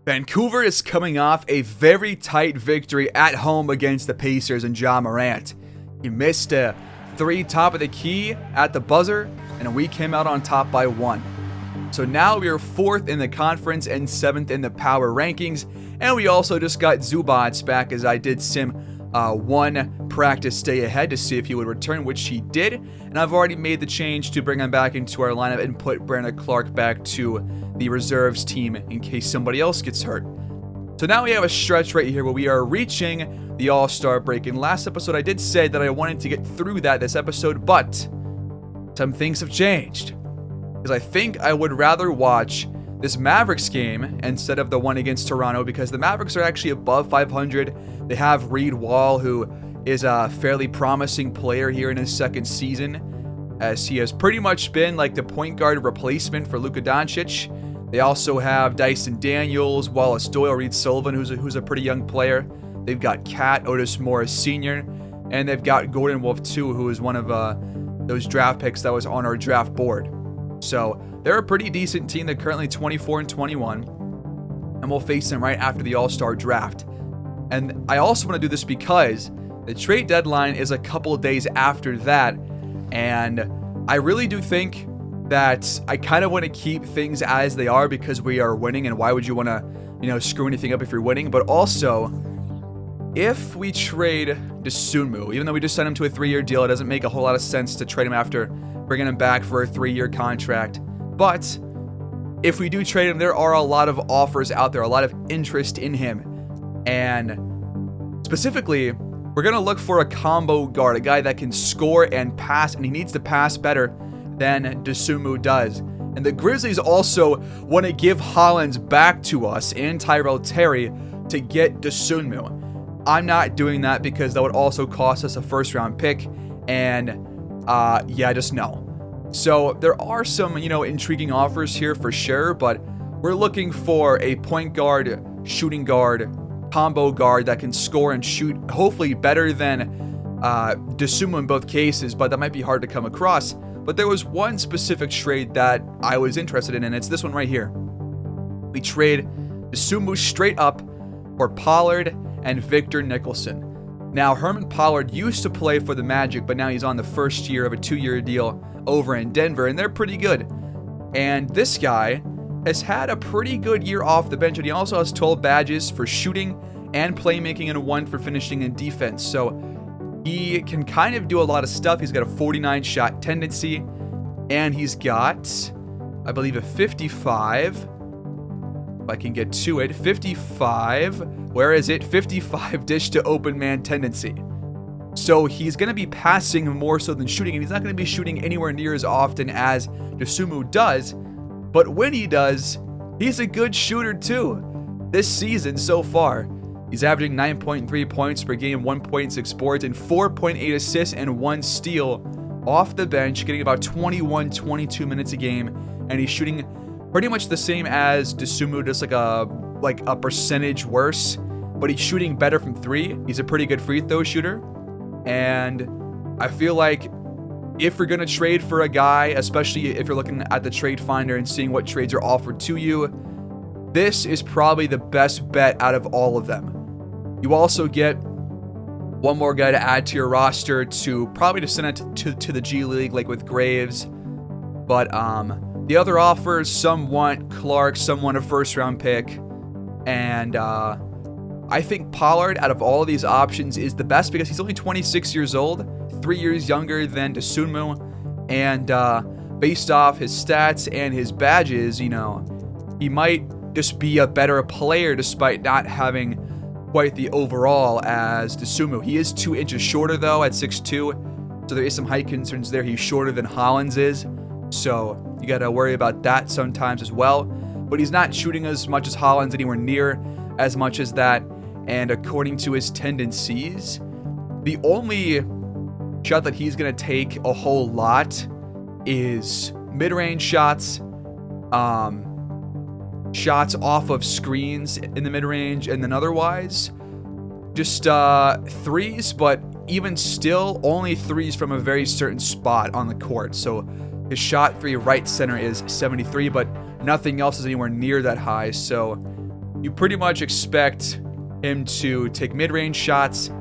Vancouver is coming off a very tight victory at home against the Pacers and Ja Morant. He missed a 3 top of the key at the buzzer, and we came out on top by 1. So now we are 4th in the conference and 7th in the power rankings, and we also just got Zubats back as I did sim one practice day ahead to see if he would return, which he did, and I've already made the change to bring him back into our lineup and put Brandon Clark back to the reserves team in case somebody else gets hurt. So now we have a stretch right here where we are reaching the All-Star break. In last episode, I did say that I wanted to get through that this episode, but some things have changed. Because I think I would rather watch this Mavericks game instead of the one against Toronto, because the Mavericks are actually above 500. They have Reed Wall, who is a fairly promising player here in his second season, as he has pretty much been like the point guard replacement for Luka Doncic. They also have Dyson Daniels, Wallace Doyle, Reed Sullivan, who's a pretty young player. They've got Cat, Otis Morris Sr., and they've got Gordon Wolf too, who is one of those draft picks that was on our draft board. So they're a pretty decent team. They're currently 24-21, and we'll face them right after the All-Star draft. And I also want to do this because the trade deadline is a couple of days after that, and I really do think that I kind of want to keep things as they are because we are winning, and why would you want to, screw anything up if you're winning? But also, if we trade Dosunmu, even though we just signed him to a 3-year deal, it doesn't make a whole lot of sense to trade him after bringing him back for a 3-year contract. But if we do trade him, there are a lot of offers out there, a lot of interest in him. And specifically, we're going to look for a combo guard, a guy that can score and pass, and he needs to pass better than Dosunmu does. And the Grizzlies also want to give Hollins back to us and Tyrell Terry to get Dosunmu. I'm not doing that because that would also cost us a first-round pick, and just no. So there are some, intriguing offers here for sure, but we're looking for a point guard, shooting guard, combo guard that can score and shoot, hopefully better than Dosunmu in both cases, but that might be hard to come across. But there was one specific trade that I was interested in, and it's this one right here. We trade Dosunmu straight up for Pollard and Victor Nicholson. Now, Herman Pollard used to play for the Magic, but now he's on the first year of a 2-year deal over in Denver, and they're pretty good. And this guy has had a pretty good year off the bench, and he also has 12 badges for shooting and playmaking and 1 for finishing and defense. So he can kind of do a lot of stuff. He's got a 49 shot tendency, and he's got, I believe, a 55. If I can get to it, 55. Where is it? 55 dish to open man tendency. So he's going to be passing more so than shooting, and he's not going to be shooting anywhere near as often as Dosunmu does. But when he does, he's a good shooter too. This season so far, he's averaging 9.3 points per game, 1.6 boards, and 4.8 assists and 1 steal off the bench, getting about 22 minutes a game, and he's shooting pretty much the same as Dosunmu, just like a percentage worse, but he's shooting better from 3. He's a pretty good free throw shooter, and I feel like if we're going to trade for a guy, especially if you're looking at the trade finder and seeing what trades are offered to you, this is probably the best bet out of all of them. You also get one more guy to add to your roster to send it to the G League, like with Graves. But the other offers, some want Clark, some want a first-round pick. And I think Pollard, out of all of these options, is the best because he's only 26 years old, 3 years younger than Dosunmu. And based off his stats and his badges, he might just be a better player despite not having quite the overall as Dosunmu. He is 2 inches shorter though at 6'2", so there is some height concerns there. He's shorter than Hollins is, so you got to worry about that sometimes as well. But he's not shooting as much as Hollins, anywhere near as much as that. And according to his tendencies, the only shot that he's going to take a whole lot is mid-range shots, shots off of screens in the mid-range, and then otherwise just threes, but even still only threes from a very certain spot on the court. So his shot for your right center is 73, but nothing else is anywhere near that high. So you pretty much expect him to take mid-range shots,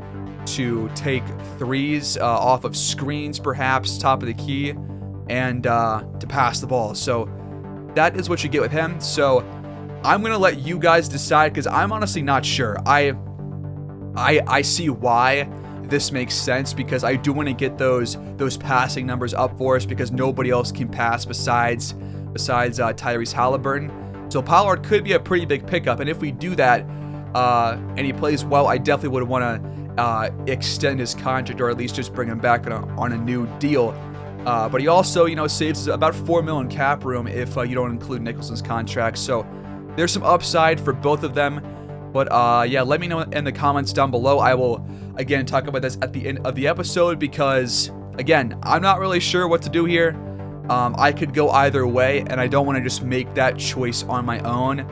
to take threes off of screens, perhaps top of the key, and to pass the ball. So that is what you get with him. So I'm gonna let you guys decide, because I'm honestly not sure. I see why this makes sense, because I do want to get those passing numbers up for us, because nobody else can pass besides Tyrese Halliburton. So Pollard could be a pretty big pickup, and if we do that and he plays well, I definitely would want to extend his contract, or at least just bring him back on a new deal. But he also, saves about $4 million cap room if you don't include Nicholson's contract. So there's some upside for both of them. But yeah, let me know in the comments down below. I will, again, talk about this at the end of the episode, because, again, I'm not really sure what to do here. I could go either way, and I don't want to just make that choice on my own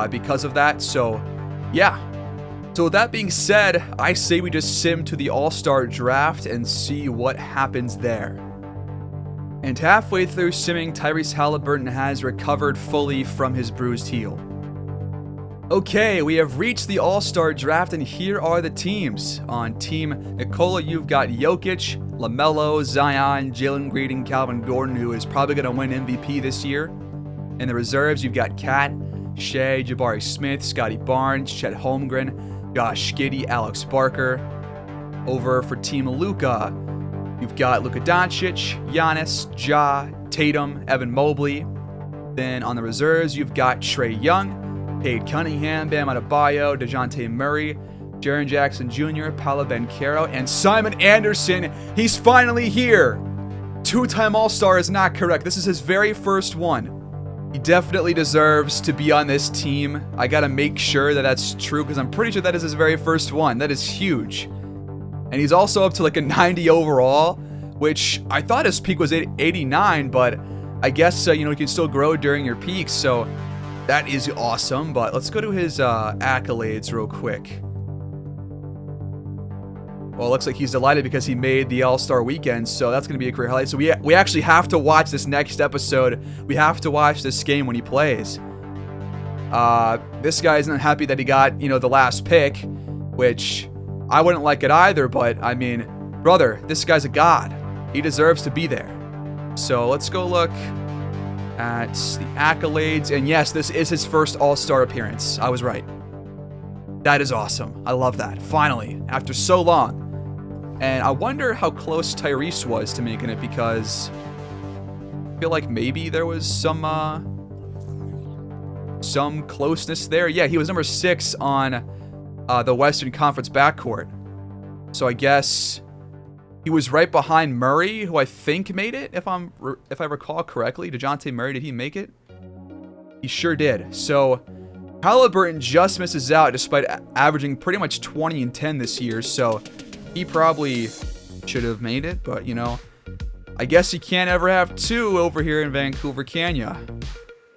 because of that. So, yeah. So with that being said, I say we just sim to the All-Star draft and see what happens there. And halfway through simming, Tyrese Halliburton has recovered fully from his bruised heel. Okay, we have reached the All-Star draft, and here are the teams. On Team Nikola, you've got Jokic, LaMelo, Zion, Jalen Green, and Calvin Gordon, who is probably going to win MVP this year. In the reserves, you've got Kat, Shea, Jabari Smith, Scotty Barnes, Chet Holmgren, Josh Giddey, Alex Barker. Over for Team Luka, you've got Luka Doncic, Giannis, Ja, Tatum, Evan Mobley. Then on the reserves, you've got Trae Young, Cade Cunningham, Bam Adebayo, DeJounte Murray, Jaren Jackson Jr., Paolo Banchero, and Simon Anderson. He's finally here. Two-time All-Star is not correct. This is his very first one. He definitely deserves to be on this team. I gotta make sure that that's true, because I'm pretty sure that is his very first one. That is huge. And he's also up to like a 90 overall, which I thought his peak was 89, but I guess, you can still grow during your peaks, so that is awesome. But let's go to his accolades real quick. Well, it looks like he's delighted because he made the All-Star weekend, so that's going to be a career highlight. So we actually have to watch this next episode. We have to watch this game when he plays. This guy isn't happy that he got, the last pick, which I wouldn't like it either, but, I mean, brother, this guy's a god. He deserves to be there. So let's go look at the accolades. And yes, this is his first All-Star appearance. I was right. That is awesome. I love that. Finally, after so long. And I wonder how close Tyrese was to making it, because I feel like maybe there was some closeness there. Yeah, he was number 6 on the Western Conference backcourt. So I guess he was right behind Murray, who I think made it, if I recall correctly. DeJounte Murray, did he make it? He sure did. So Halliburton just misses out despite averaging pretty much 20 and 10 this year. So he probably should have made it, but I guess you can't ever have two over here in Vancouver, can ya?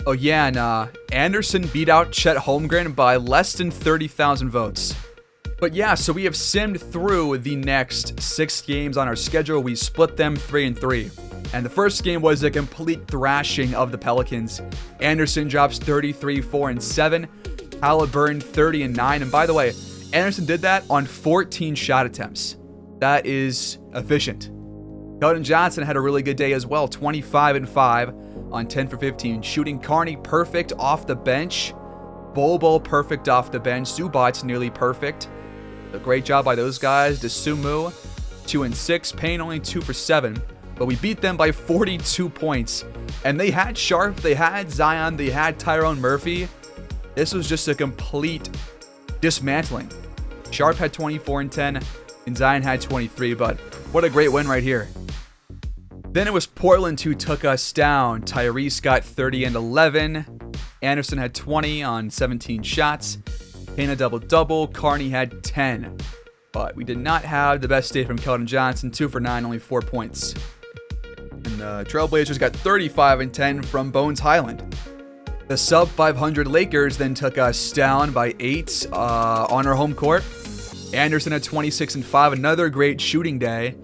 Oh yeah, and Anderson beat out Chet Holmgren by less than 30,000 votes. But yeah, so we have simmed through the next 6 games on our schedule. We split them 3-3. And the first game was a complete thrashing of the Pelicans. Anderson drops 33, 4, and 7. Halliburton 30 and 9. And by the way, Anderson did that on 14 shot attempts. That is efficient. Keldon Johnson had a really good day as well. 25 and 5 on 10 for 15. Shooting. Carney perfect off the bench. Bobo perfect off the bench. Zubac's nearly perfect. A great job by those guys. Dosunmu 2 and 6. Payne only 2 for 7. But we beat them by 42 points. And they had Sharp, they had Zion, they had Tyrone Murphy. This was just a complete dismantling. Sharp had 24 and 10, and Zion had 23, but what a great win right here. Then it was Portland who took us down. Tyrese got 30 and 11. Anderson had 20 on 17 shots. Payne a double-double. Carney had 10. But we did not have the best day from Keldon Johnson. 2 for 9, only 4 points. And the Trailblazers got 35 and 10 from Bones Highland. The sub-500 Lakers then took us down by 8 on our home court. Anderson had 26 and 5, another great shooting day.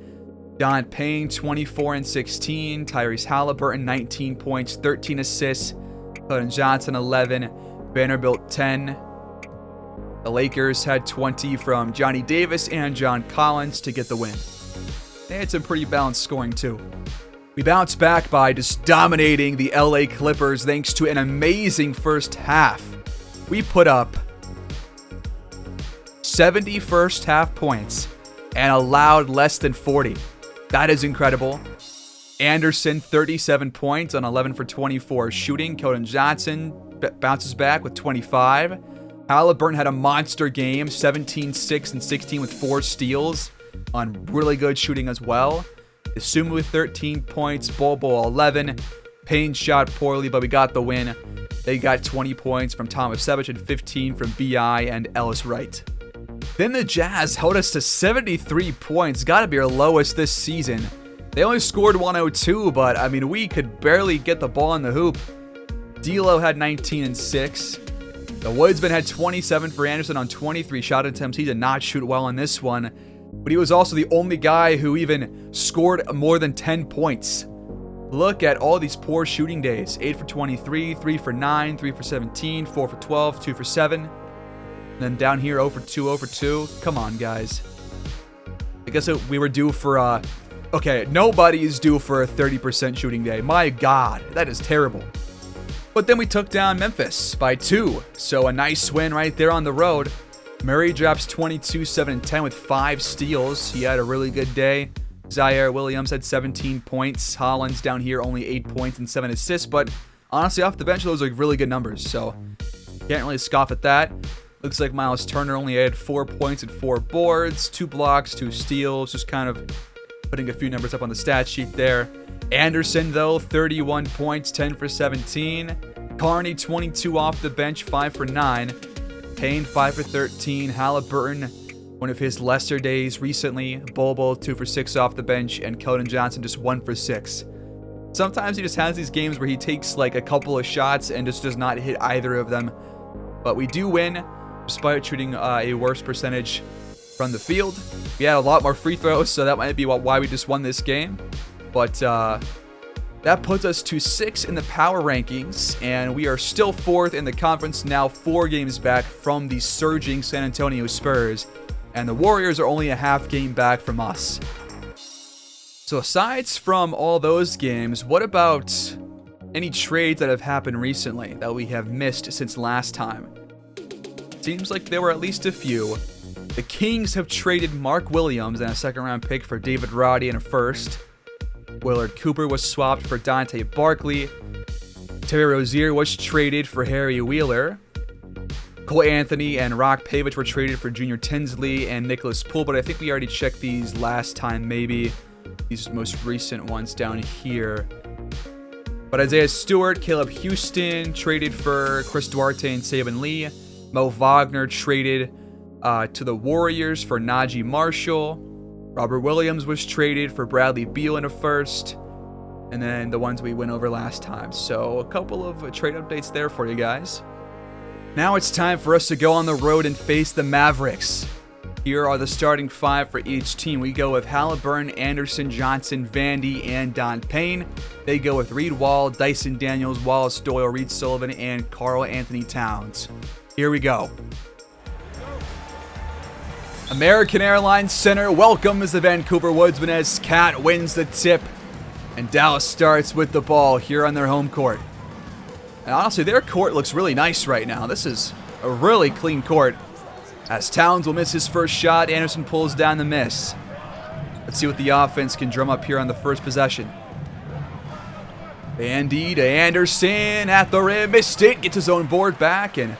Don Payne 24 and 16. Tyrese Halliburton 19 points, 13 assists. Keldon Johnson 11. Vanderbilt 10. The Lakers had 20 from Johnny Davis and John Collins to get the win. They had some pretty balanced scoring too. We bounced back by just dominating the LA Clippers thanks to an amazing first half. We put up 70 first half points and allowed less than 40. That is incredible. Anderson, 37 points on 11 for 24 shooting. Keldon Johnson bounces back with 25. Halliburton had a monster game, 17, 6, and 16 with 4 steals on really good shooting as well. Dosunmu with 13 points, Bol 11. Payne shot poorly, but we got the win. They got 20 points from Tomasevich and 15 from B.I. and Ellis Wright. Then the Jazz held us to 73 points. Got to be our lowest this season. They only scored 102, but I mean, we could barely get the ball in the hoop. D'Lo had 19 and 6. The Woodsmen had 27 for Anderson on 23 shot attempts. He did not shoot well in this one, but he was also the only guy who even scored more than 10 points. Look at all these poor shooting days. 8 for 23, 3 for 9, 3 for 17, 4 for 12, 2 for 7. And then down here, 0 for 2, 0 for 2. Come on, guys. I guess we were due for, okay, nobody is due for a 30% shooting day. My God, that is terrible. But then we took down Memphis by 2. So a nice win right there on the road. Murray drops 22, 7, and 10 with 5 steals. He had a really good day. Zaire Williams had 17 points. Hollins down here only 8 points and 7 assists. But honestly, off the bench, those are really good numbers. So can't really scoff at that. Looks like Miles Turner only had 4 points and 4 boards. 2 blocks, 2 steals. Just kind of putting a few numbers up on the stat sheet there. Anderson, though, 31 points, 10 for 17. Carney, 22 off the bench, 5 for 9. Payne, 5 for 13. Halliburton, one of his lesser days recently. Bol 2 for 6 off the bench. And Keldon Johnson, just 1 for 6. Sometimes he just has these games where he takes like a couple of shots and just does not hit either of them. But we do win, despite shooting a worse percentage from the field. We had a lot more free throws, so that might be why we just won this game. But that puts us to 6 in the power rankings, and we are still 4th in the conference, now 4 games back from the surging San Antonio Spurs, and the Warriors are only a half game back from us. So aside from all those games, what about any trades that have happened recently that we have missed since last time? Seems like there were at least a few. The Kings have traded Mark Williams and a second-round pick for David Roddy and a first. Willard Cooper was swapped for Dante Barkley. Terry Rozier was traded for Harry Wheeler. Cole Anthony and Rock Pavich were traded for Junior Tinsley and Nicholas Poole, but I think we already checked these last time, maybe. These most recent ones down here. But Isaiah Stewart, Caleb Houston traded for Chris Duarte and Saban Lee. Mo Wagner traded to the Warriors for Najee Marshall. Robert Williams was traded for Bradley Beal in a first. And then the ones we went over last time. So a couple of trade updates there for you guys. Now it's time for us to go on the road and face the Mavericks. Here are the starting 5 for each team. We go with Halliburton, Anderson, Johnson, Vandy, and Don Payne. They go with Reed Wall, Dyson Daniels, Wallace Doyle, Reed Sullivan, and Karl Anthony Towns. Here we go. American Airlines Center welcomes the Vancouver Woodsmen as Cat wins the tip. And Dallas starts with the ball here on their home court. And honestly, their court looks really nice right now. This is a really clean court. As Towns will miss his first shot, Anderson pulls down the miss. Let's see what the offense can drum up here on the first possession. Vandy to Anderson at the rim, missed it, gets his own board back, and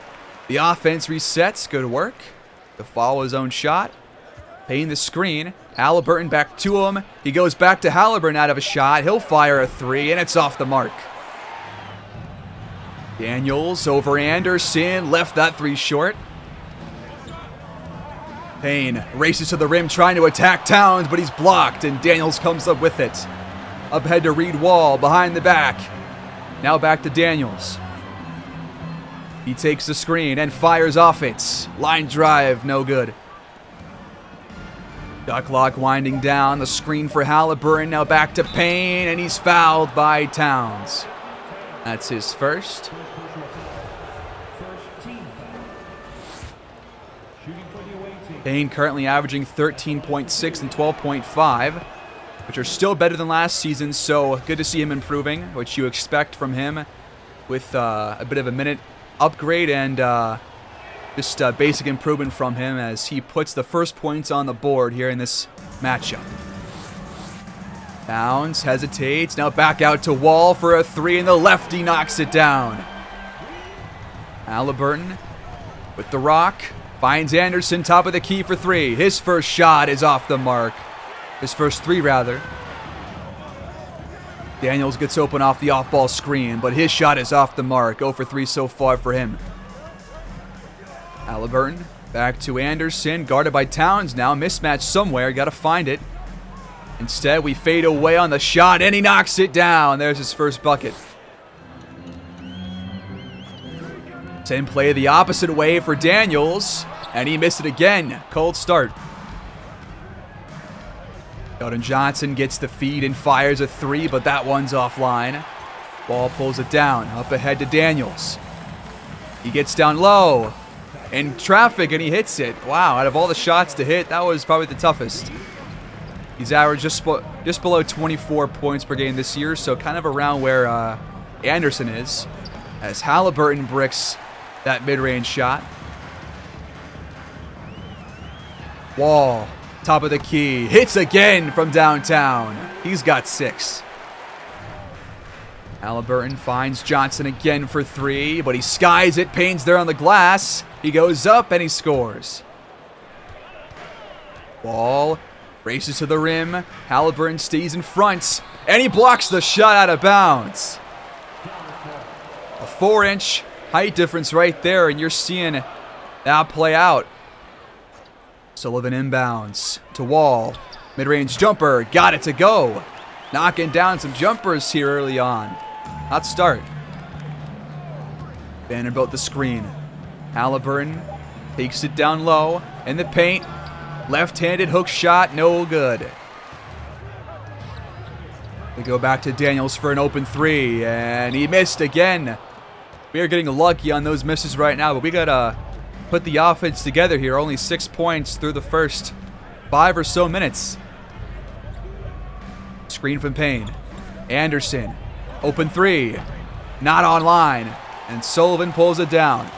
the offense resets. Good work to follow his own shot. Payne the screen. Halliburton back to him. He goes back to Halliburton out of a shot. He'll fire a 3, and it's off the mark. Daniels over Anderson, left that 3 short. Payne races to the rim trying to attack Towns, but he's blocked, and Daniels comes up with it. Up ahead to Reed Wall, behind the back. Now back to Daniels. He takes the screen and fires off it. Line drive, no good. Duck lock winding down, the screen for Halliburton, now back to Payne, and he's fouled by Towns. That's his first. Payne currently averaging 13.6 and 12.5, which are still better than last season, so good to see him improving, which you expect from him with a bit of a minute upgrade and just basic improvement from him as he puts the first points on the board here in this matchup. Towns hesitates, now back out to Wall for a three, and the lefty knocks it down. Halliburton with the rock, finds Anderson top of the key for three. His first shot is off the mark. His first three, rather. Daniels gets open off the off-ball screen, but his shot is off the mark. 0 for 3 so far for him. Halliburton back to Anderson, guarded by Towns now. Mismatch somewhere, got to find it. Instead, we fade away on the shot, and he knocks it down. There's his first bucket. Same play the opposite way for Daniels, and he missed it again. Cold start. Keldon Johnson gets the feed and fires a three, but that one's offline. Ball pulls it down, up ahead to Daniels. He gets down low in traffic, and he hits it. Wow, out of all the shots to hit, that was probably the toughest. He's averaged just below 24 points per game this year, so kind of around where Anderson is, as Halliburton bricks that mid-range shot. Wall, top of the key, hits again from downtown. He's got 6. Halliburton finds Johnson again for three, but he skies it. Payne's there on the glass. He goes up and he scores. Wall races to the rim. Halliburton stays in front, and he blocks the shot out of bounds. A 4-inch height difference right there, and you're seeing that play out. Sullivan inbounds to Wall. Mid-range jumper, got it to go. Knocking down some jumpers here early on. Hot start. Vanderbilt the screen. Halliburton takes it down low in the paint. Left-handed hook shot, no good. We go back to Daniels for an open three, and he missed again. We are getting lucky on those misses right now, but we gotta put the offense together here. Only 6 points through the first 5 or so minutes. Screen from Payne. Anderson, open three, not online, and Sullivan pulls it down.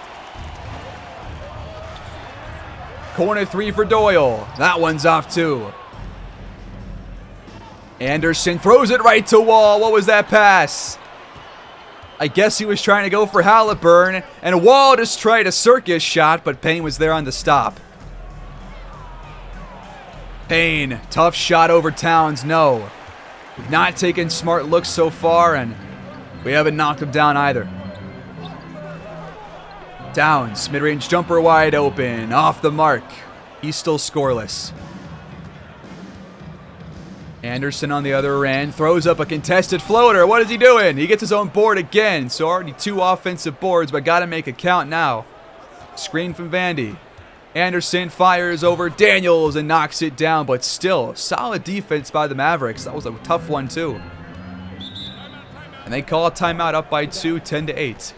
Corner three for Doyle. That one's off too. Anderson throws it right to Wall. What was that pass? I guess he was trying to go for Halliburton, and Wall just tried a circus shot, but Payne was there on the stop. Payne, tough shot over Towns, no. We've not taken smart looks so far, and we haven't knocked him down either. Towns, mid-range jumper wide open, off the mark. He's still scoreless. Anderson on the other end throws up a contested floater. What is he doing? He gets his own board again. So already 2 offensive boards, but got to make a count now. Screen from Vandy. Anderson fires over Daniels and knocks it down, but still solid defense by the Mavericks. That was a tough one too. And they call a timeout up by 2, 10-8.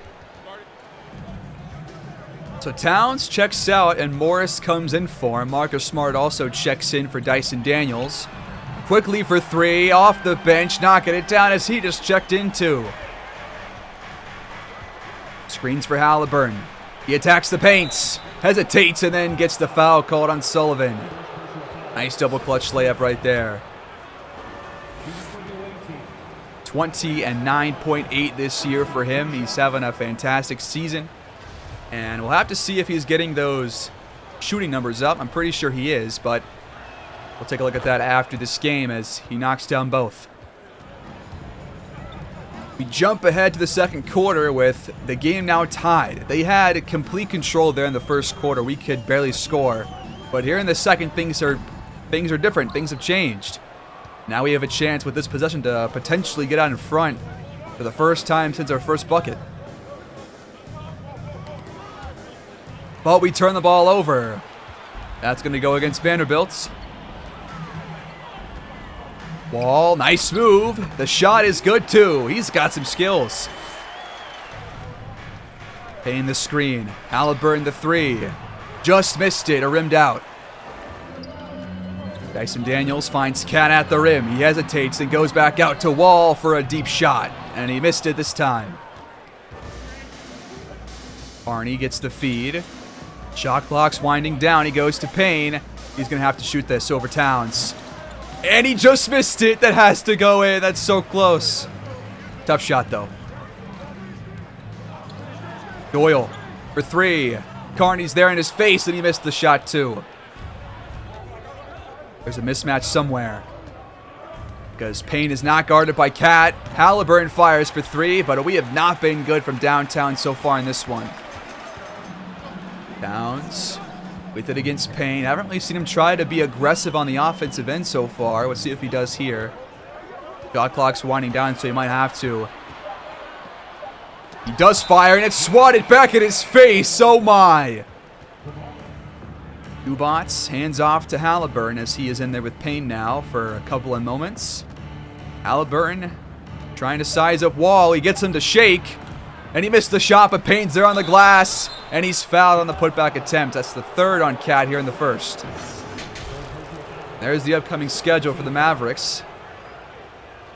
So Towns checks out and Morris comes in for him. Marcus Smart also checks in for Dyson Daniels. Quickly for three, off the bench, knocking it down as he just checked in too. Screens for Halliburton. He attacks the paints, hesitates, and then gets the foul called on Sullivan. Nice double clutch layup right there. 20 and 9.8 this year for him. He's having a fantastic season. And we'll have to see if he's getting those shooting numbers up. I'm pretty sure he is, but we'll take a look at that after this game as he knocks down both. We jump ahead to the second quarter with the game now tied. They had complete control there in the first quarter. We could barely score. But here in the second, things are different. Things have changed. Now we have a chance with this possession to potentially get out in front for the first time since our first bucket. But we turn the ball over. That's going to go against Vanderbilt. Wall, nice move. The shot is good too. He's got some skills. Payne the screen. Halliburton the three. Just missed it, or rimmed out. Dyson Daniels finds Cat at the rim. He hesitates and goes back out to Wall for a deep shot. And he missed it this time. Barney gets the feed. Shot clock's winding down. He goes to Payne. He's going to have to shoot this over Towns. And he just missed it. That has to go in. That's so close. Tough shot, though. Doyle for 3. Carney's there in his face, and he missed the shot, too. There's a mismatch somewhere. Because Payne is not guarded by Cat. Halliburton fires for 3, but we have not been good from downtown so far in this one. Towns with it against Payne. I haven't really seen him try to be aggressive on the offensive end so far. Let's see if he does here. Shot clock's winding down, so he might have to. He does fire, and it's swatted back at his face. Oh, my. Ubats hands off to Halliburton as he is in there with Payne now for a couple of moments. Halliburton trying to size up Wall. He gets him to shake, and he missed the shot, but Payne's there on the glass, and he's fouled on the putback attempt. That's the 3rd on Cat here in the 1st. There's the upcoming schedule for the Mavericks.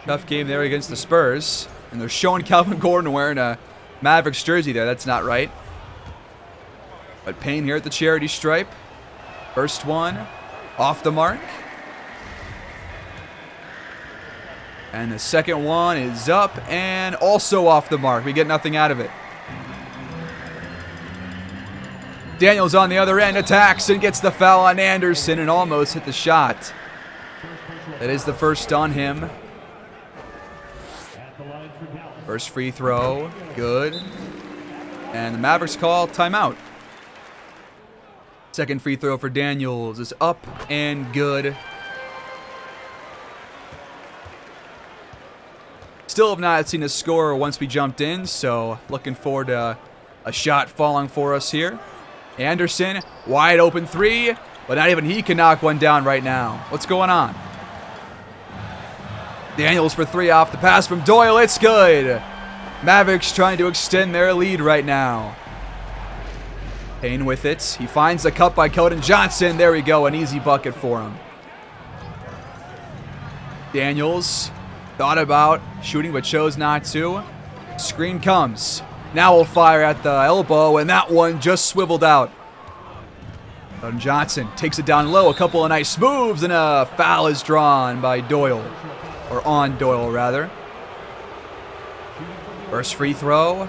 Tough game there against the Spurs, and they're showing Calvin Gordon wearing a Mavericks jersey there. That's not right. But Payne here at the charity stripe. First one, off the mark. And the second one is up and also off the mark. We get nothing out of it. Daniels on the other end attacks and gets the foul on Anderson and almost hit the shot. That is the first on him. First free throw, good. And the Mavericks call timeout. Second free throw for Daniels is up and good. Still have not seen a score once we jumped in, so looking forward to a shot falling for us here. Anderson, wide open 3, but not even he can knock one down right now. What's going on? Daniels for 3 off the pass from Doyle. It's good. Mavericks trying to extend their lead right now. Payne with it. He finds the cut by Keldon Johnson. There we go. An easy bucket for him. Daniels thought about shooting but chose not to. Screen comes. Now we'll fire at the elbow, and that one just swiveled out. Keldon Johnson takes it down low. A couple of nice moves, and a foul is drawn by Doyle. Or on Doyle, rather. First free throw.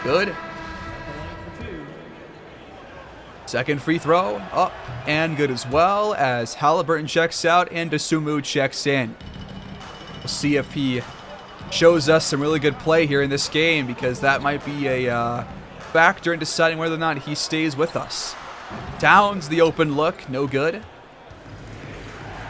Good. Second free throw. Up and good as well as Halliburton checks out and Dosunmu checks in. We'll see if he shows us some really good play here in this game, because that might be a factor in deciding whether or not he stays with us. Towns, the open look. No good.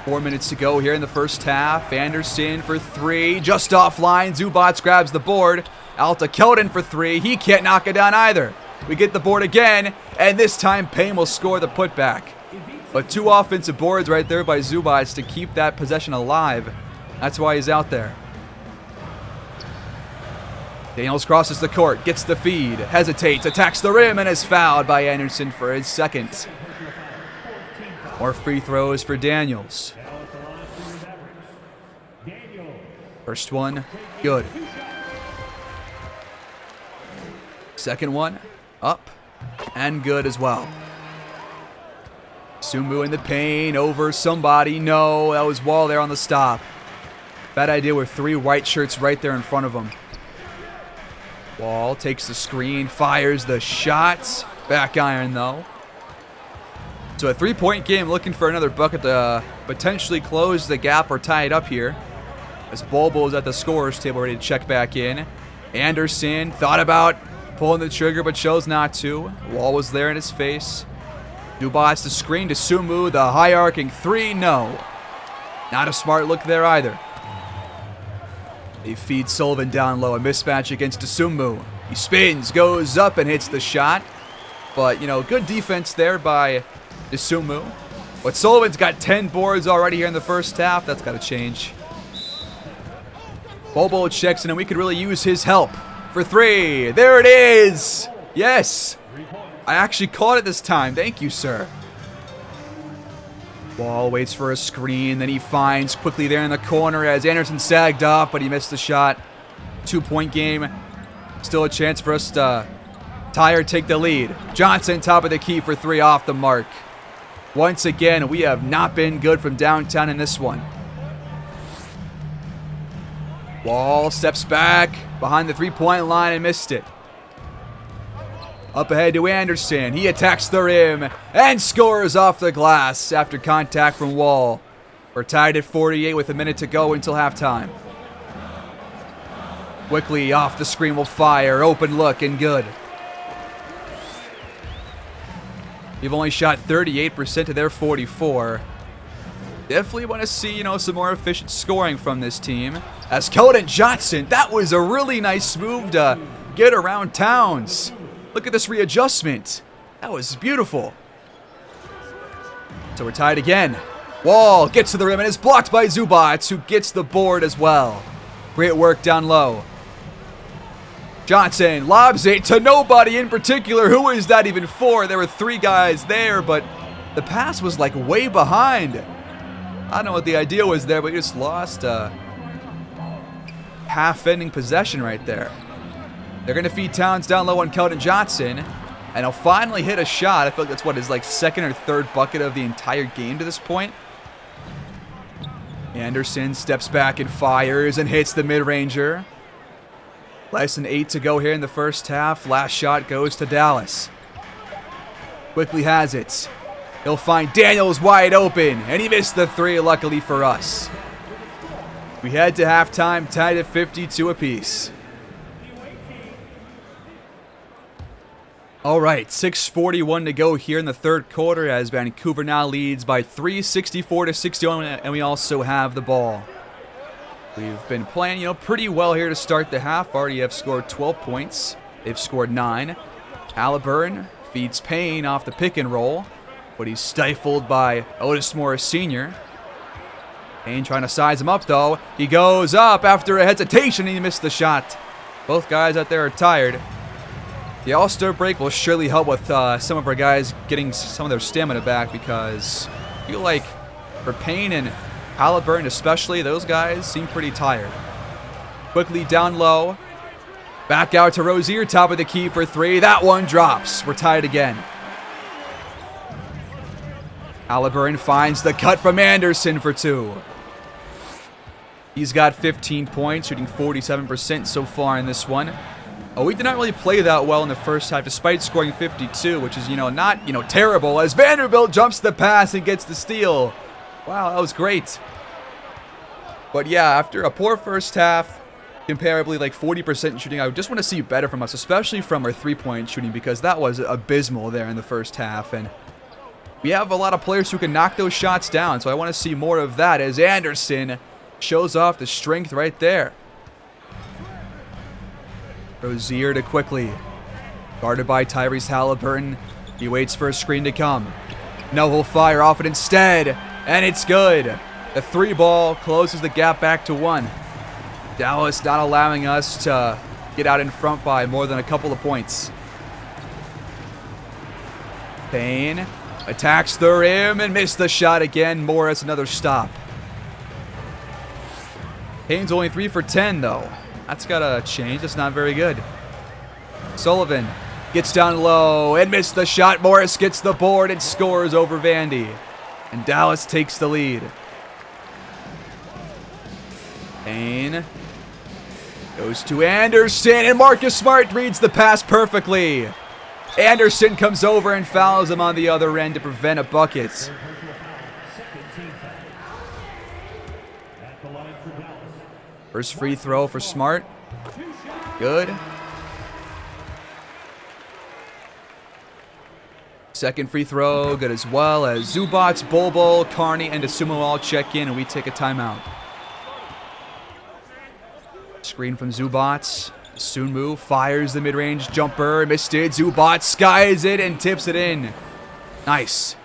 4 minutes to go here in the first half. Anderson for 3. Just offline. Zubats grabs the board. Out to Keldon for 3. He can't knock it down either. We get the board again, and this time Payne will score the putback. But 2 offensive boards right there by Zubats to keep that possession alive. That's why he's out there. Daniels crosses the court, gets the feed, hesitates, attacks the rim, and is fouled by Anderson for his second. More free throws for Daniels. First one, good. Second one, up and good as well. Dosunmu in the paint over somebody. No, that was Wall there on the stop. Bad idea with 3 white shirts right there in front of him. Wall takes the screen, fires the shot. Back iron though. So a 3-point game, looking for another bucket to potentially close the gap or tie it up here. As Bobo is at the scorer's table ready to check back in. Anderson thought about pulling the trigger but chose not to. Wall was there in his face. Zubats the screen to Dosunmu, the high arcing 3, no. Not a smart look there either. They feed Sullivan down low, a mismatch against Dosunmu. He spins, goes up and hits the shot. But, you know, good defense there by Dosunmu. But Sullivan's got 10 boards already here in the first half. That's got to change. Bobo checks in, and we could really use his help for 3. There it is. Yes. I actually caught it this time. Thank you, sir. Wall waits for a screen, then he finds quickly there in the corner as Anderson sagged off, but he missed the shot. 2-point game. Still a chance for us to tie or take the lead. Johnson, top of the key for 3 off the mark. Once again, we have not been good from downtown in this one. Wall steps back behind the 3-point line and missed it. Up ahead to Anderson. He attacks the rim and scores off the glass after contact from Wall. We're tied at 48 with a minute to go until halftime. Quickly off the screen will fire. Open look and good. We've only shot 38% of their 44. Definitely want to see, some more efficient scoring from this team. As Keldon Johnson, that was a really nice move to get around Towns. Look at this readjustment. That was beautiful. So we're tied again. Wall gets to the rim and is blocked by Zubac, who gets the board as well. Great work down low. Johnson lobs it to nobody in particular. Who is that even for? There were 3 guys there, but the pass was like way behind. I don't know what the idea was there, but he just lost a half-ending possession right there. They're going to feed Towns down low on Keldon Johnson, and he'll finally hit a shot. I feel like that's his second or third bucket of the entire game to this point. Anderson steps back and fires and hits the mid-ranger. Less than 8 to go here in the first half. Last shot goes to Dallas. Quickly has it. He'll find Daniels wide open, and he missed the 3, luckily for us. We head to halftime, tied at 52 apiece. All right, 6:41 to go here in the third quarter as Vancouver now leads by 3, 64-61, and we also have the ball. We've been playing, pretty well here to start the half. Already have scored 12 points. They've scored 9. Halliburton feeds Payne off the pick and roll, but he's stifled by Otis Morris Sr. Payne trying to size him up, though. He goes up after a hesitation, and he missed the shot. Both guys out there are tired. The All-Star break will surely help with some of our guys getting some of their stamina back, because I feel like for Payne and Halliburton especially, those guys seem pretty tired. Quickly down low. Back out to Rozier, top of the key for 3. That one drops. We're tied again. Halliburton finds the cut from Anderson for 2. He's got 15 points, shooting 47% so far in this one. Oh, we did not really play that well in the first half, despite scoring 52, which is, not, terrible, as Vanderbilt jumps the pass and gets the steal. Wow, that was great. But yeah, after a poor first half, comparably 40% shooting, I just want to see better from us, especially from our 3-point shooting, because that was abysmal there in the first half. And we have a lot of players who can knock those shots down, so I want to see more of that as Anderson shows off the strength right there. Rozier to quickly. Guarded by Tyrese Halliburton. He waits for a screen to come. No, he'll fire off it instead. And it's good. The 3 ball closes the gap back to 1. Dallas not allowing us to get out in front by more than a couple of points. Payne attacks the rim and missed the shot again. Morris, another stop. Payne's only 3 for 10, though. That's got to change. That's not very good. Sullivan gets down low and missed the shot. Morris gets the board and scores over Vandy. And Dallas takes the lead. Payne goes to Anderson, and Marcus Smart reads the pass perfectly. Anderson comes over and fouls him on the other end to prevent a bucket. First free throw for Smart. Good. Second free throw, good as well, as Zubac, Bobo, Carney, and Dosunmu all check in, and we take a timeout. Screen from Zubac. Dosunmu fires the mid-range jumper. Missed it. Zubac skies it and tips it in. Nice.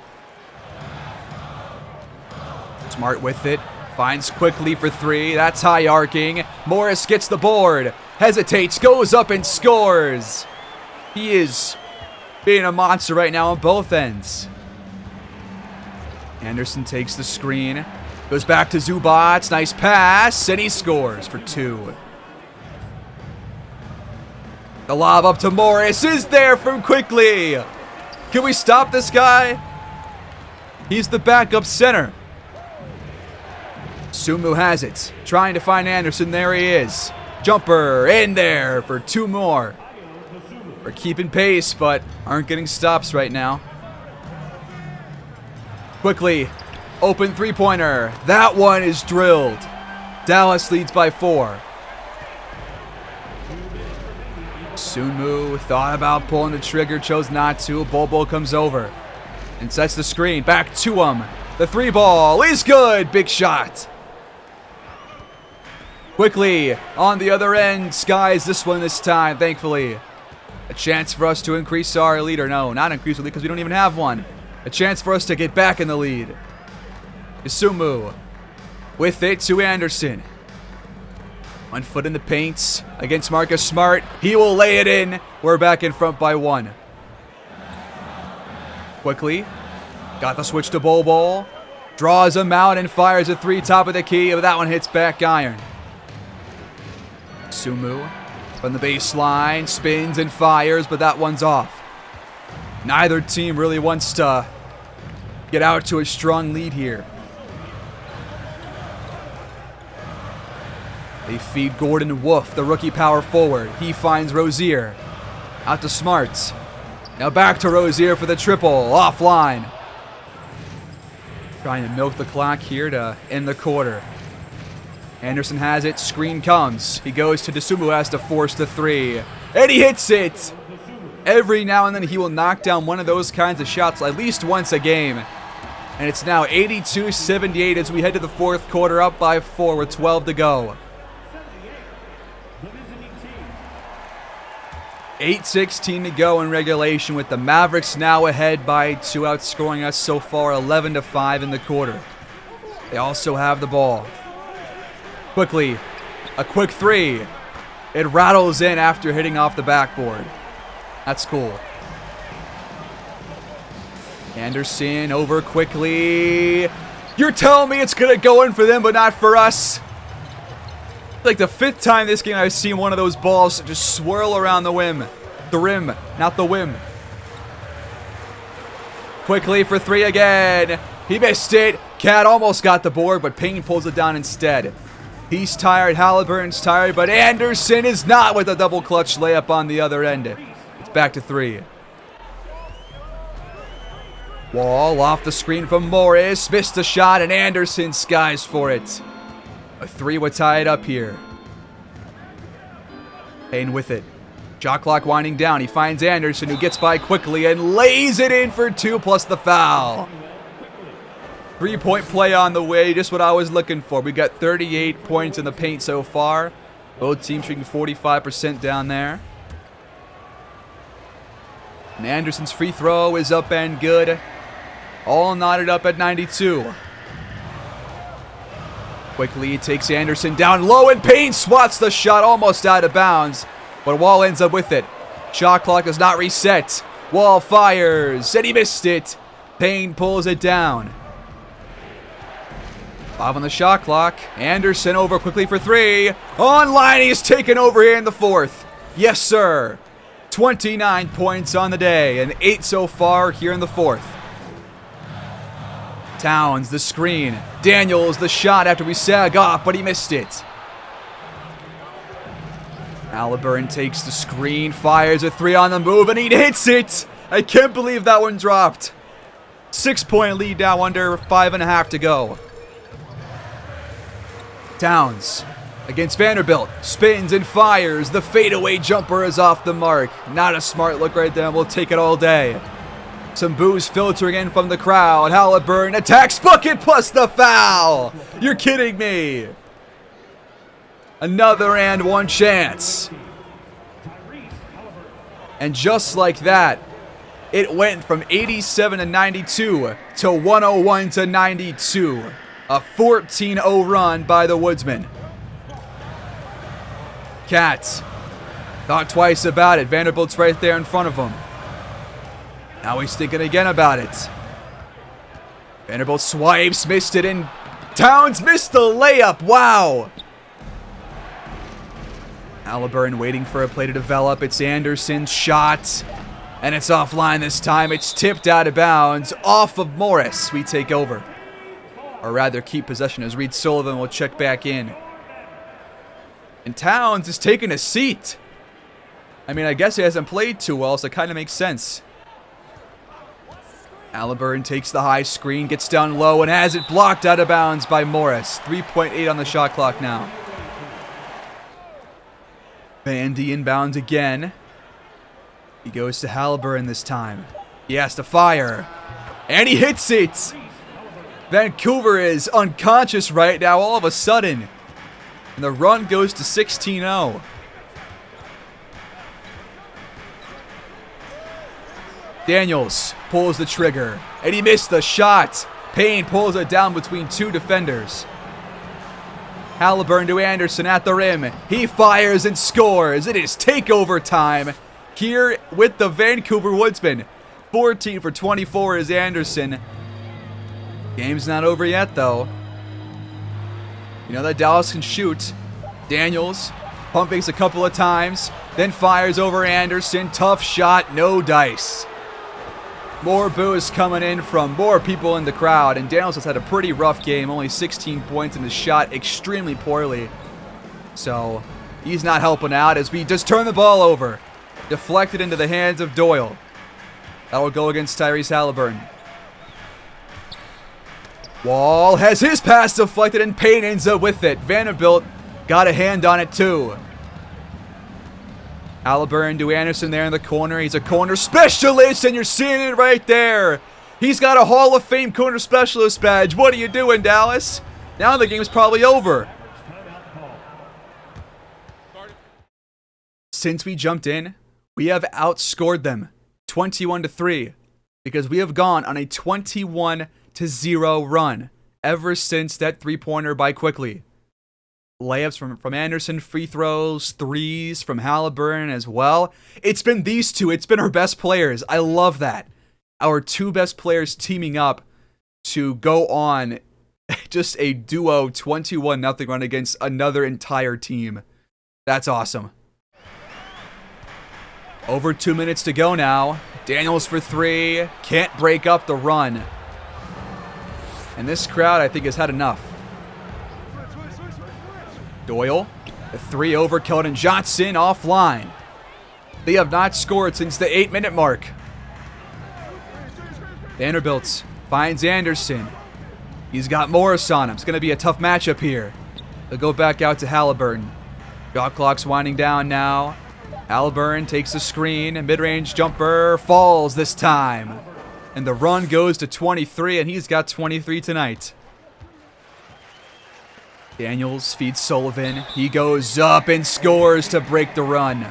Smart with it. Finds quickly for 3. That's high arcing. Morris gets the board. Hesitates. Goes up and scores. He is being a monster right now on both ends. Anderson takes the screen. Goes back to Zubac. Nice pass. And he scores for 2. The lob up to Morris is there from Quickly. Can we stop this guy? He's the backup center. Sumu has it. Trying to find Anderson. There he is. Jumper in there for 2 more. We're keeping pace, but aren't getting stops right now. Quickly. Open 3-pointer. That one is drilled. Dallas leads by 4. Dosunmu thought about pulling the trigger, chose not to. Bobo comes over and sets the screen. Back to him. The 3-ball is good. Big shot. Quickly on the other end. Skies this one this time, thankfully. A chance for us to increase our lead. Or no, not increase the lead because we don't even have one. A chance for us to get back in the lead. Dosunmu with it to Anderson. 1 foot in the paint against Marcus Smart. He will lay it in. We're back in front by 1. Quickly. Got the switch to Bobo. Draws him out and fires a 3 top of the key. But that one hits back iron. Sumu from the baseline. Spins and fires, but that one's off. Neither team really wants to get out to a strong lead here. They feed Gordon Wolf, the rookie power forward. He finds Rozier. Out to Smart. Now back to Rozier for the triple. Offline. Trying to milk the clock here to end the quarter. Anderson has it. Screen comes. He goes to Dosunmu, has to force the 3. And he hits it! Every now and then he will knock down one of those kinds of shots at least once a game. And it's now 82-78 as we head to the 4th quarter, up by 4 with 12 to go. 8:16 to go in regulation, with the Mavericks now ahead by 2, outscoring us so far 11-5 in the quarter. They also have the ball. Quickly, a quick 3. It rattles in after hitting off the backboard. That's cool. Anderson over Quickly. You're telling me it's going to go in for them, but not for us? Like the 5th time this game I've seen one of those balls just swirl around the rim. The rim, not the whim. Quickly for 3 again. He missed it. Cat almost got the board, but Payne pulls it down instead. He's tired. Halliburton's tired, but Anderson is not, with a double clutch layup on the other end. It's back to 3. Wall off the screen from Morris. Missed the shot, and Anderson skies for it. A 3 would tie it up here. Payne with it. Shot clock winding down. He finds Anderson, who gets by Quickly and lays it in for 2 plus the foul. 3-point play on the way, just what I was looking for. We got 38 points in the paint so far. Both teams shooting 45% down there. And Anderson's free throw is up and good. All knotted up at 92. Quickly takes Anderson down low, and Payne swats the shot almost out of bounds. But Wall ends up with it. Shot clock does not reset. Wall fires, and he missed it. Payne pulls it down. 5 on the shot clock. Anderson over Quickly for 3. Online, he's taken over here in the 4th. Yes, sir. 29 points on the day, and 8 so far here in the 4th. Towns, the screen. Daniels, the shot after we sag off, but he missed it. Halliburton takes the screen, fires a 3 on the move, and he hits it. I can't believe that one dropped. 6-point lead now, under 5.5 to go. Towns against Vanderbilt. Spins and fires. The fadeaway jumper is off the mark. Not a smart look right there. We'll take it all day. Some boos filtering in from the crowd. Halliburton attacks, bucket plus the foul. You're kidding me. Another and one chance. And just like that, it went from 87 to 92 to 101 to 92. A 14-0 run by the Woodsmen. Cat thought twice about it. Vanderbilt's right there in front of him. Now he's thinking again about it. Vanderbilt swipes, missed it, and Towns missed the layup. Wow. Halliburton waiting for a play to develop. It's Anderson's shot, and it's offline this time. It's tipped out of bounds off of Morris. We take over, or rather keep possession, as Reed Sullivan will check back in. And Towns is taking a seat. I mean, I guess he hasn't played too well, so it kind of makes sense. Halliburton takes the high screen, gets down low, and has it blocked out of bounds by Morris. 3.8 on the shot clock now. Vandy inbounds again. He goes to Halliburton this time. He has to fire. And he hits it! Vancouver is unconscious right now all of a sudden. And the run goes to 16-0. Daniels pulls the trigger, and he missed the shot. Payne pulls it down between two defenders. Halliburton to Anderson at the rim. He fires and scores. It is takeover time here with the Vancouver Woodsmen. 14 for 24 is Anderson. Game's not over yet, though. You know that Dallas can shoot. Daniels pump fakes a couple of times, then fires over Anderson. Tough shot, no dice. More boos coming in from more people in the crowd, and Daniels has had a pretty rough game. Only 16 points and has shot extremely poorly. So he's not helping out as we just turn the ball over. Deflected into the hands of Doyle. That'll go against Tyrese Halliburton. Wall has his pass deflected, and Payne ends up with it. Vanderbilt got a hand on it too. Halliburton to Anderson there in the corner. He's a corner specialist, and you're seeing it right there. He's got a Hall of Fame corner specialist badge. What are you doing, Dallas? Now the game's probably over. Since we jumped in, we have outscored them 21-3 because we have gone on a 21-0 run ever since that three-pointer by Quickly. Layups from Anderson, free throws, threes from Halliburton as well. It's been these two. It's been our best players. I love that. Our two best players teaming up to go on just a duo 21-0 run against another entire team. That's awesome. Over 2 minutes to go now. Daniels for three. Can't break up the run. And this crowd, I think, has had enough. Doyle, the three over Keldon Johnson, offline. They have not scored since the 8-minute mark. Vanderbilt finds Anderson. He's got Morris on him. It's going to be a tough matchup here. They'll go back out to Halliburton. Shot clock's winding down now. Halliburton takes the screen, and mid-range jumper falls this time. And the run goes to 23, and he's got 23 tonight. Daniels feeds Sullivan. He goes up and scores to break the run.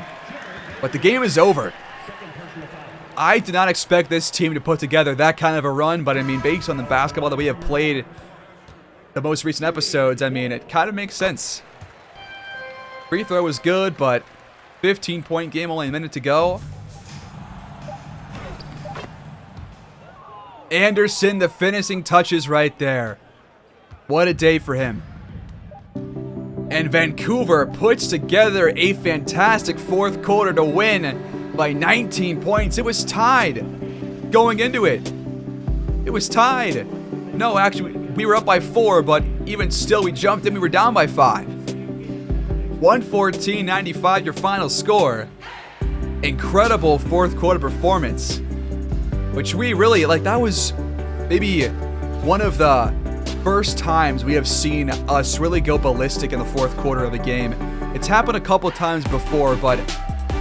But the game is over. I did not expect this team to put together that kind of a run, but I mean, based on the basketball that we have played the most recent episodes, I mean, it kind of makes sense. Free throw was good, but 15-point game, only a minute to go. Anderson, the finishing touches right there. What a day for him. And Vancouver puts together a fantastic fourth quarter to win by 19 points. It was tied going into it. It was tied. No, actually, we were up by 4, but even still, we jumped in. We were down by 5. 114-95, your final score. Incredible fourth quarter performance, which we really, like, that was maybe one of the first times we have seen us really go ballistic in the fourth quarter of a game. It's happened a couple times before, but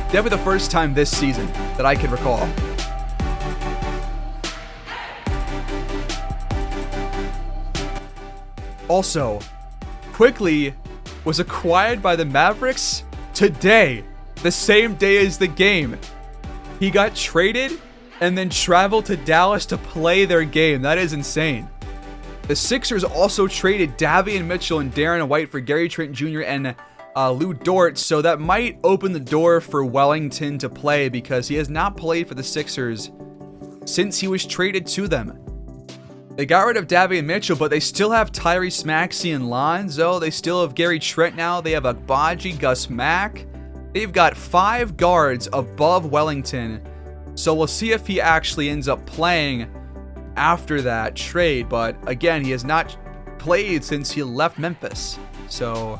definitely the first time this season that I can recall. Also, Quickly was acquired by the Mavericks today, the same day as the game. He got traded and then traveled to Dallas to play their game. That is insane. The Sixers also traded Davion Mitchell and Darren White for Gary Trent Jr. and Lou Dort, so that might open the door for Wellington to play because he has not played for the Sixers since he was traded to them. They got rid of Davion Mitchell, but they still have Tyrese Maxey and Lonzo. They still have Gary Trent now. They have Agbaji, Gus Mack. They've got 5 guards above Wellington. So we'll see if he actually ends up playing after that trade. But again, he has not played since he left Memphis. So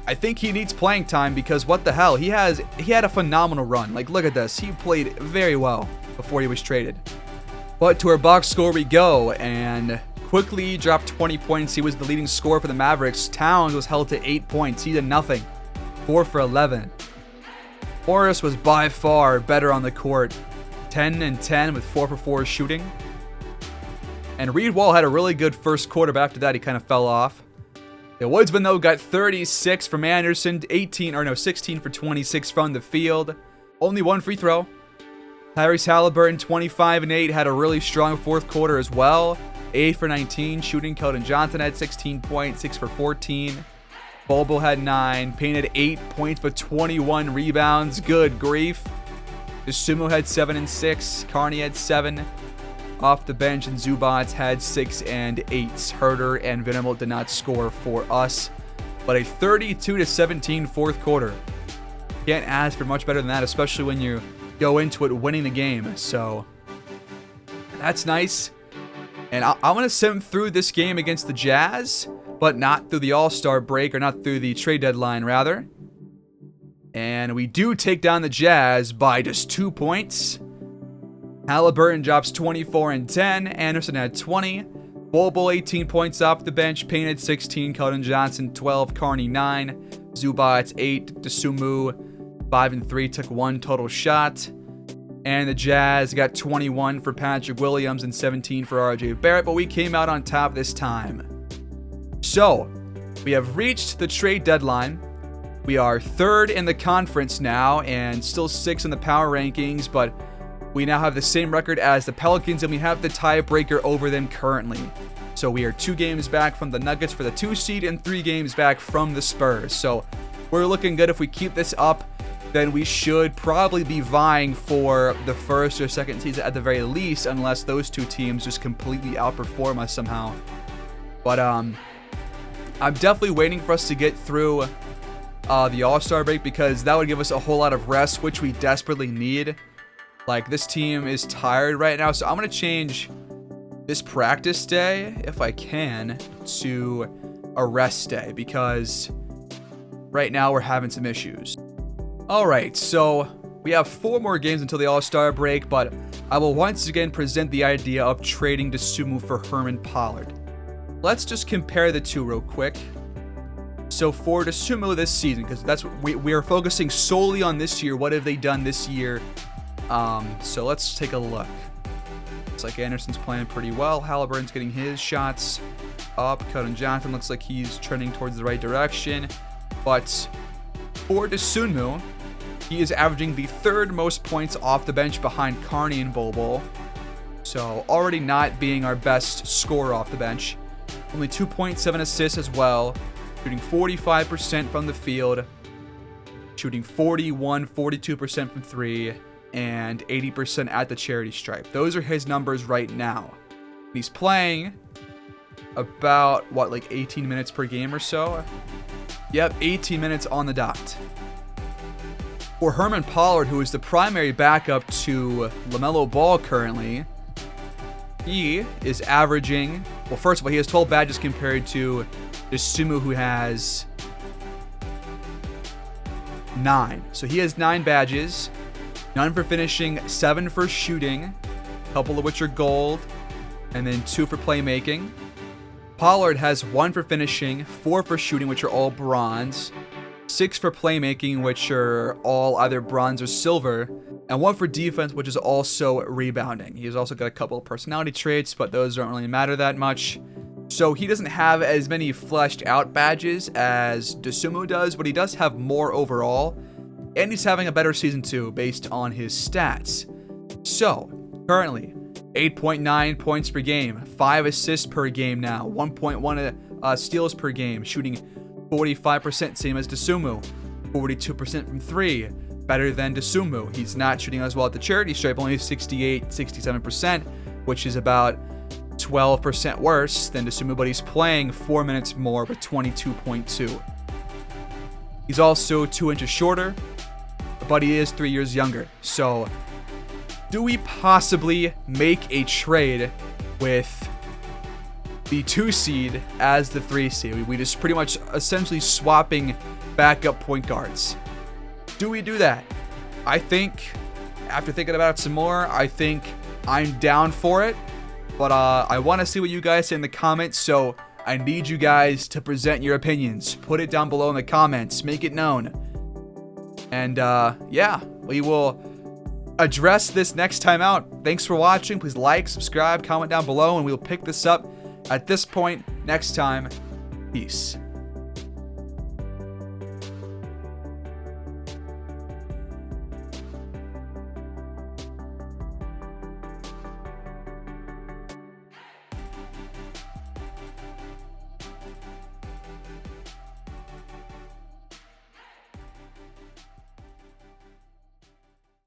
I think he needs playing time because what the hell? He had a phenomenal run. Like, look at this. He played very well before he was traded. But to our box score we go, and quickly dropped 20 points. He was the leading scorer for the Mavericks. Towns was held to 8 points. He did nothing. 4 for 11. Morris was by far better on the court. 10 and 10 with 4 for 4 shooting. And Reed Wall had a really good first quarter, but after that he kind of fell off. The Woodsmen, though, got 36 from Anderson, 16 for 26 from the field. Only 1 free throw. Tyrese Halliburton, 25 and 8, had a really strong fourth quarter as well. 8 for 19 shooting. Keldon Johnson had 16 points, 6 for 14. Bobo had 9. Payne had 8 points but 21 rebounds. Good grief. Dosunmu had 7 and 6. Carney had 7 off the bench, and Zubac had 6 and 8. Herder and Venable did not score for us, but a 32-17 fourth quarter. Can't ask for much better than that, especially when you go into it winning the game. So that's nice. And I'm going to sim through this game against the Jazz, but not through the All-Star break, or not through the trade deadline, rather. And we do take down the Jazz by just 2 points. Halliburton drops 24 and 10. Anderson had 20. Bobo 18 points off the bench. Payne had 16. Keldon Johnson 12. Carney 9. Zubac 8. Dosunmu 5 and 3, took 1 total shot. And the Jazz got 21 for Patrick Williams and 17 for RJ Barrett, but we came out on top this time. So, we have reached the trade deadline. We are 3rd in the conference now and still 6th in the power rankings, but we now have the same record as the Pelicans, and we have the tiebreaker over them currently. So we are 2 games back from the Nuggets for the 2 seed and 3 games back from the Spurs. So we're looking good. If we keep this up, then we should probably be vying for the 1st or 2nd seeds at the very least, unless those 2 teams just completely outperform us somehow. But I'm definitely waiting for us to get through the All-Star break, because that would give us a whole lot of rest, which we desperately need. Like, this team is tired right now, so I'm going to change this practice day, if I can, to a rest day, because right now we're having some issues. Alright, so we have 4 more games until the All-Star break, but I will once again present the idea of trading Dosunmu for Herman Pollard. Let's just compare the 2 real quick. So for Dosunmu this season, because that's what we are focusing solely on this year. What have they done this year? So let's take a look. Looks like Anderson's playing pretty well. Halliburton's getting his shots up. Keldon Johnson looks like he's trending towards the right direction. But for Dosunmu, he is averaging the 3rd most points off the bench behind Carney and Bobo. So already not being our best scorer off the bench. Only 2.7 assists as well. Shooting 45% from the field. Shooting 42% from 3. And 80% at the charity stripe. Those are his numbers right now. He's playing about, like 18 minutes per game or so? Yep, 18 minutes on the dot. For Herman Pollard, who is the primary backup to LaMelo Ball currently, he is averaging, well, first of all, he has 12 badges compared to Dosunmu, who has 9. So he has 9 badges. None for finishing, 7 for shooting, a couple of which are gold, and then 2 for playmaking. Pollard has 1 for finishing, 4 for shooting, which are all bronze, 6 for playmaking, which are all either bronze or silver, and 1 for defense, which is also rebounding. He's also got a couple of personality traits, but those don't really matter that much. So he doesn't have as many fleshed out badges as Dosunmu does, but he does have more overall. And he's having a better season too, based on his stats. So, currently, 8.9 points per game, 5 assists per game now, 1.1 steals per game, shooting 45%, same as Dosunmu, 42% from 3, better than Dosunmu. He's not shooting as well at the charity stripe, only 67%, which is about 12% worse than Dosunmu, but he's playing 4 minutes more with 22.2. He's also 2 inches shorter, but he is 3 years younger. So, do we possibly make a trade with the 2 seed as the 3 seed? We just pretty much essentially swapping backup point guards. Do we do that? I think, after thinking about it some more, I think I'm down for it. But I want to see what you guys say in the comments, so I need you guys to present your opinions. Put it down below in the comments. Make it known. And yeah, we will address this next time out. Thanks for watching. Please like, subscribe, comment down below, and we'll pick this up at this point next time. Peace.